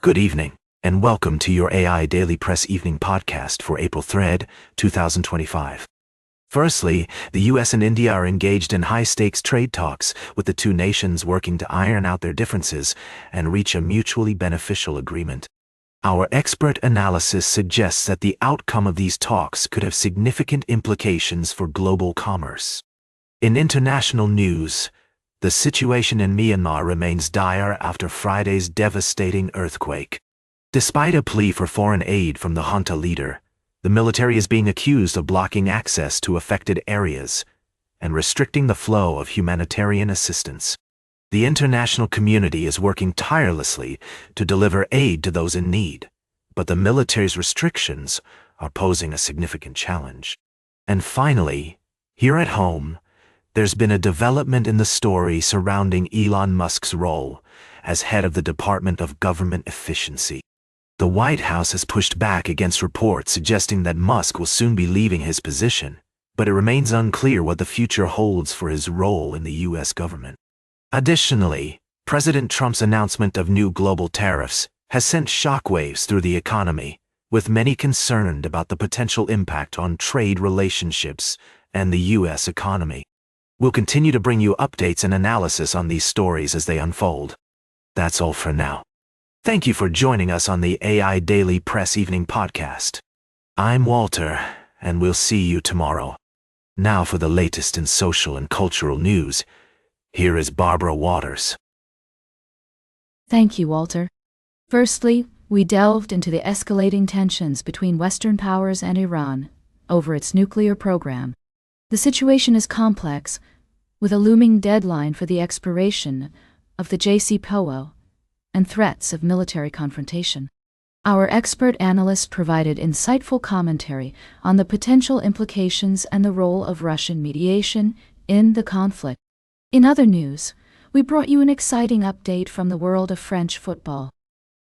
Good evening, and welcome to your AI Daily Press Evening Podcast for April 3rd, 2025. Firstly, the US and India are engaged in high-stakes trade talks, with the two nations working to iron out their differences and reach a mutually beneficial agreement. Our expert analysis suggests that the outcome of these talks could have significant implications for global commerce. In international news, the situation in Myanmar remains dire after Friday's devastating earthquake. Despite a plea for foreign aid from the junta leader, the military is being accused of blocking access to affected areas and restricting the flow of humanitarian assistance. The international community is working tirelessly to deliver aid to those in need, but the military's restrictions are posing a significant challenge. And finally, here at home, there's been a development in the story surrounding Elon Musk's role as head of the Department of Government Efficiency. The White House has pushed back against reports suggesting that Musk will soon be leaving his position, but it remains unclear what the future holds for his role in the U.S. government. Additionally, President Trump's announcement of new global tariffs has sent shockwaves through the economy, with many concerned about the potential impact on trade relationships and the U.S. economy. We'll continue to bring you updates and analysis on these stories as they unfold. That's all for now. Thank you for joining us on the AI Daily Press Evening Podcast. I'm Walter, and we'll see you tomorrow. Now for the latest in social and cultural news, here is Barbara Waters. Thank you, Walter. Firstly, we delved into the escalating tensions between Western powers and Iran over its nuclear program. The situation is complex, with a looming deadline for the expiration of the JCPOA and threats of military confrontation. Our expert analyst provided insightful commentary on the potential implications and the role of Russian mediation in the conflict. In other news, we brought you an exciting update from the world of French football.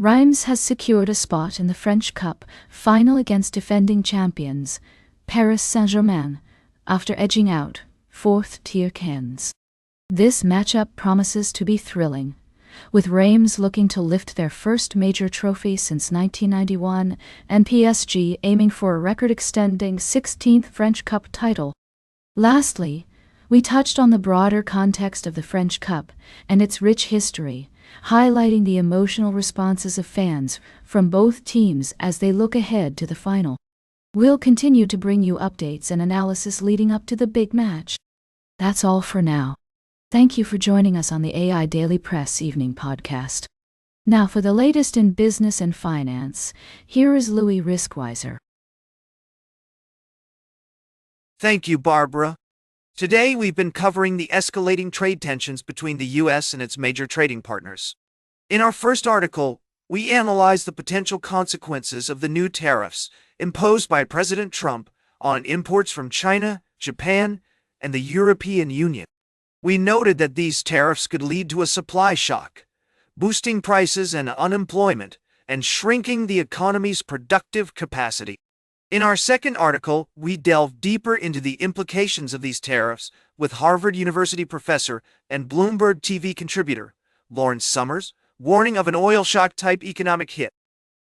Reims has secured a spot in the French Cup final against defending champions Paris Saint-Germain, after edging out fourth-tier Cannes. This matchup promises to be thrilling, with Reims looking to lift their first major trophy since 1991 and PSG aiming for a record-extending 16th French Cup title. Lastly, we touched on the broader context of the French Cup and its rich history, highlighting the emotional responses of fans from both teams as they look ahead to the final. We'll continue to bring you updates and analysis leading up to the big match. That's all for now. Thank you for joining us on the AI Daily Press Evening Podcast. Now for the latest in business and finance, here is Louis Riskweiser. Thank you, Barbara. Today we've been covering the escalating trade tensions between the U.S. and its major trading partners. In our first article, we analyzed the potential consequences of the new tariffs imposed by President Trump on imports from China, Japan, and the European Union. We noted that these tariffs could lead to a supply shock, boosting prices and unemployment, and shrinking the economy's productive capacity. In our second article, we delved deeper into the implications of these tariffs with Harvard University professor and Bloomberg TV contributor Lawrence Summers, warning of an oil shock-type economic hit.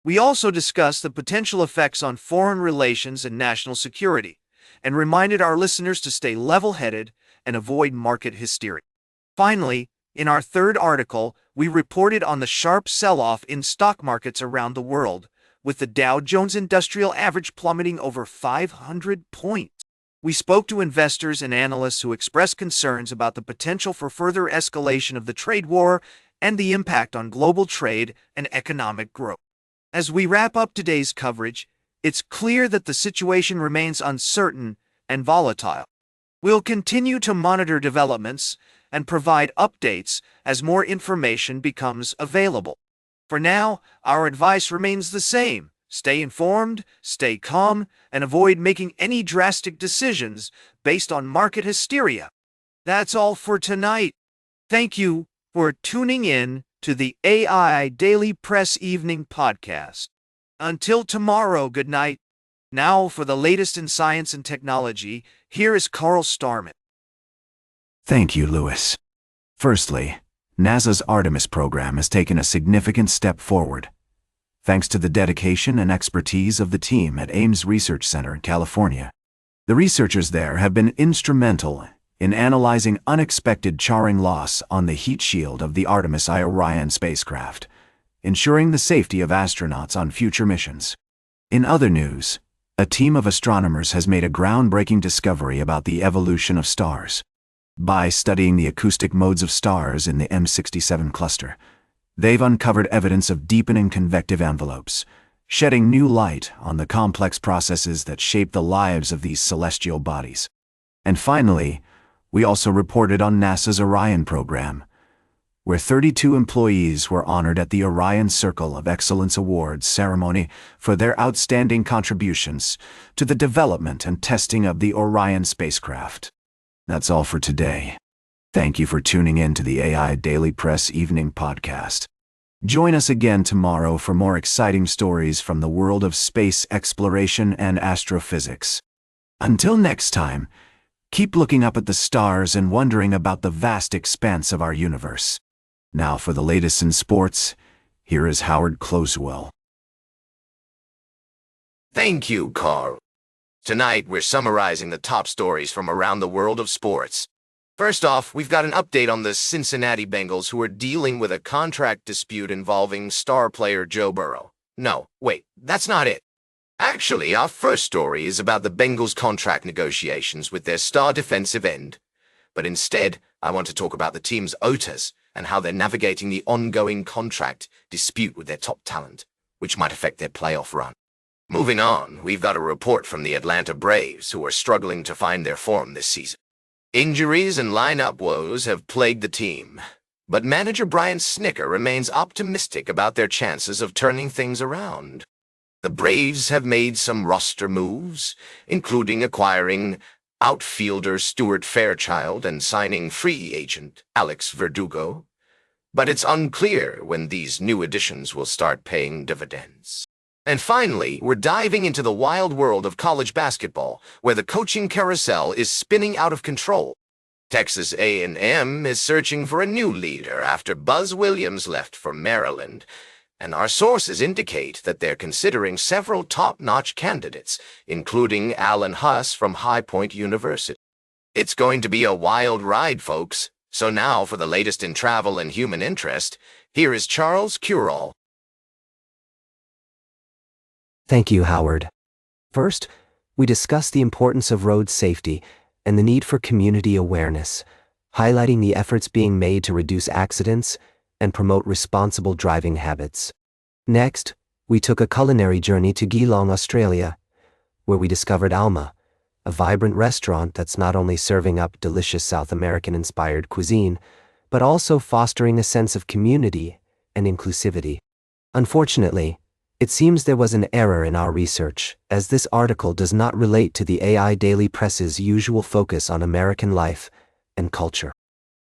We also discussed the potential effects on foreign relations and national security, and reminded our listeners to stay level-headed and avoid market hysteria. Finally, in our third article, we reported on the sharp sell-off in stock markets around the world, with the Dow Jones Industrial Average plummeting over 500 points. We spoke to investors and analysts who expressed concerns about the potential for further escalation of the trade war and the impact on global trade and economic growth. As we wrap up today's coverage, it's clear that the situation remains uncertain and volatile. We'll continue to monitor developments and provide updates as more information becomes available. For now, our advice remains the same. Stay informed, stay calm, and avoid making any drastic decisions based on market hysteria. That's all for tonight. Thank you for tuning in to the AI Daily Press Evening Podcast. Until tomorrow, good night. Now for the latest in science and technology, here is Carl Starman. Thank you, Louis. Firstly, NASA's Artemis program has taken a significant step forward, thanks to the dedication and expertise of the team at Ames Research Center in California. The researchers there have been instrumental in analyzing unexpected charring loss on the heat shield of the Artemis I Orion spacecraft, ensuring the safety of astronauts on future missions. In other news, a team of astronomers has made a groundbreaking discovery about the evolution of stars. By studying the acoustic modes of stars in the M67 cluster, they've uncovered evidence of deepening convective envelopes, shedding new light on the complex processes that shape the lives of these celestial bodies. And finally, we also reported on NASA's Orion program, where 32 employees were honored at the Orion Circle of Excellence Awards ceremony for their outstanding contributions to the development and testing of the Orion spacecraft. That's all for today. Thank you for tuning in to the AI Daily Press Evening Podcast. Join us again tomorrow for more exciting stories from the world of space exploration and astrophysics. Until next time, keep looking up at the stars and wondering about the vast expanse of our universe. Now for the latest in sports, here is Howard Closewell. Thank you, Carl. Tonight, we're summarizing the top stories from around the world of sports. First off, we've got an update on the Cincinnati Bengals, who are dealing with a contract dispute involving star player Joe Burrow. No, wait, that's not it. Actually, our first story is about the Bengals' contract negotiations with their star defensive end. But instead, I want to talk about the team's owners and how they're navigating the ongoing contract dispute with their top talent, which might affect their playoff run. Moving on, we've got a report from the Atlanta Braves, who are struggling to find their form this season. Injuries and lineup woes have plagued the team, but manager Brian Snitker remains optimistic about their chances of turning things around. The Braves have made some roster moves, including acquiring outfielder Stuart Fairchild and signing free agent Alex Verdugo, but it's unclear when these new additions will start paying dividends. And finally, we're diving into the wild world of college basketball, where the coaching carousel is spinning out of control. Texas A&M is searching for a new leader after Buzz Williams left for Maryland, and our sources indicate that they're considering several top-notch candidates, including Alan Huss from High Point University. It's going to be a wild ride, folks. So now, for the latest in travel and human interest, here is Charles Curall. Thank you, Howard. First, we discuss the importance of road safety and the need for community awareness, highlighting the efforts being made to reduce accidents and promote responsible driving habits. Next, we took a culinary journey to Geelong, Australia, where we discovered Alma, a vibrant restaurant that's not only serving up delicious South American-inspired cuisine, but also fostering a sense of community and inclusivity. Unfortunately, it seems there was an error in our research, as this article does not relate to the AIDailyPress's usual focus on American life and culture.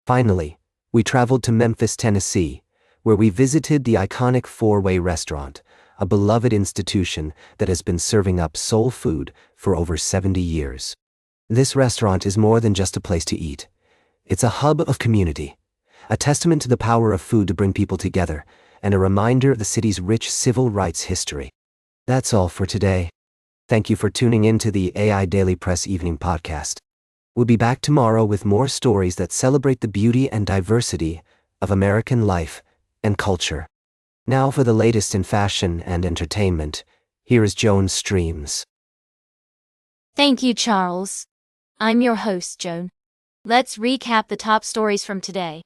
Finally, we traveled to Memphis, Tennessee, where we visited the iconic Four-Way restaurant, a beloved institution that has been serving up soul food for over 70 years. This restaurant is more than just a place to eat. It's a hub of community, a testament to the power of food to bring people together, and a reminder of the city's rich civil rights history. That's all for today. Thank you for tuning in to the AI Daily Press Evening Podcast. We'll be back tomorrow with more stories that celebrate the beauty and diversity of American life and culture. Now for the latest in fashion and entertainment, here is Joan Streams. Thank you, Charles. I'm your host, Joan. Let's recap the top stories from today.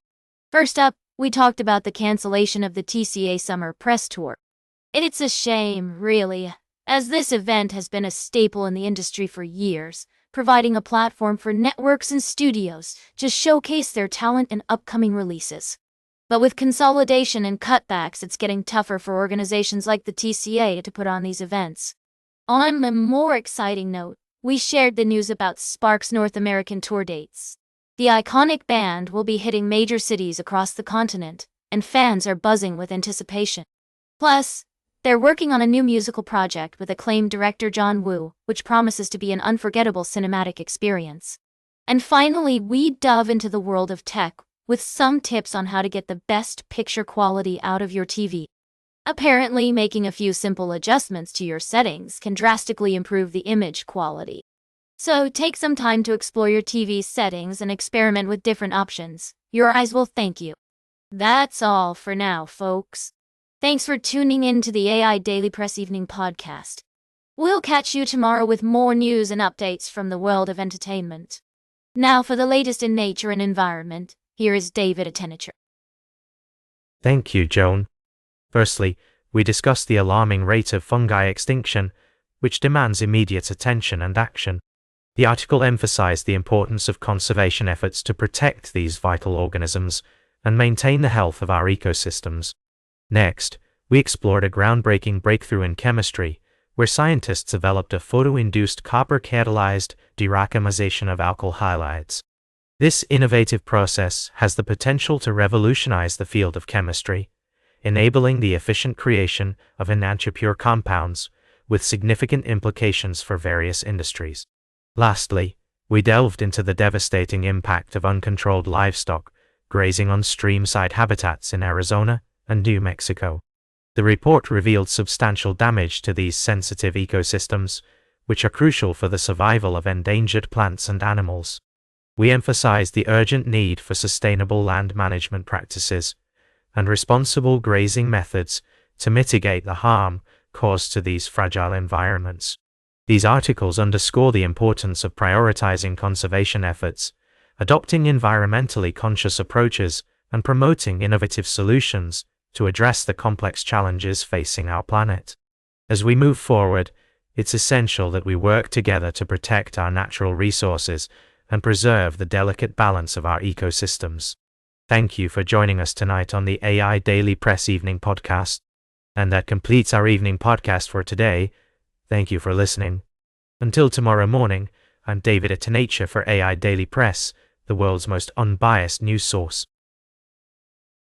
First up, we talked about the cancellation of the TCA Summer Press Tour. It's a shame, really, as this event has been a staple in the industry for years, providing a platform for networks and studios to showcase their talent and upcoming releases. But with consolidation and cutbacks, it's getting tougher for organizations like the TCA to put on these events. On a more exciting note, we shared the news about Sparks' North American tour dates. The iconic band will be hitting major cities across the continent, and fans are buzzing with anticipation. Plus, they're working on a new musical project with acclaimed director John Woo, which promises to be an unforgettable cinematic experience. And finally, we dove into the world of tech with some tips on how to get the best picture quality out of your TV. Apparently, making a few simple adjustments to your settings can drastically improve the image quality. So take some time to explore your TV's settings and experiment with different options. Your eyes will thank you. That's all for now, folks. Thanks for tuning in to the AIDailyPress Evening Podcast. We'll catch you tomorrow with more news and updates from the world of entertainment. Now for the latest in nature and environment, here is David Attenacher. Thank you, Joan. Firstly, we discussed the alarming rate of fungi extinction, which demands immediate attention and action. The article emphasized the importance of conservation efforts to protect these vital organisms and maintain the health of our ecosystems. Next, we explored a groundbreaking breakthrough in chemistry, where scientists developed a photo-induced copper-catalyzed deracemization of alkyl halides. This innovative process has the potential to revolutionize the field of chemistry, enabling the efficient creation of enantiopure compounds with significant implications for various industries. Lastly, we delved into the devastating impact of uncontrolled livestock grazing on stream-side habitats in Arizona and New Mexico. The report revealed substantial damage to these sensitive ecosystems, which are crucial for the survival of endangered plants and animals. We emphasized the urgent need for sustainable land management practices and responsible grazing methods to mitigate the harm caused to these fragile environments. These articles underscore the importance of prioritizing conservation efforts, adopting environmentally conscious approaches, and promoting innovative solutions to address the complex challenges facing our planet. As we move forward, it's essential that we work together to protect our natural resources and preserve the delicate balance of our ecosystems. Thank you for joining us tonight on the AIDailyPress Evening Podcast. And that completes our evening podcast for today. Thank you for listening. Until tomorrow morning, I'm David Attenacher for AIDailyPress, the world's most unbiased news source.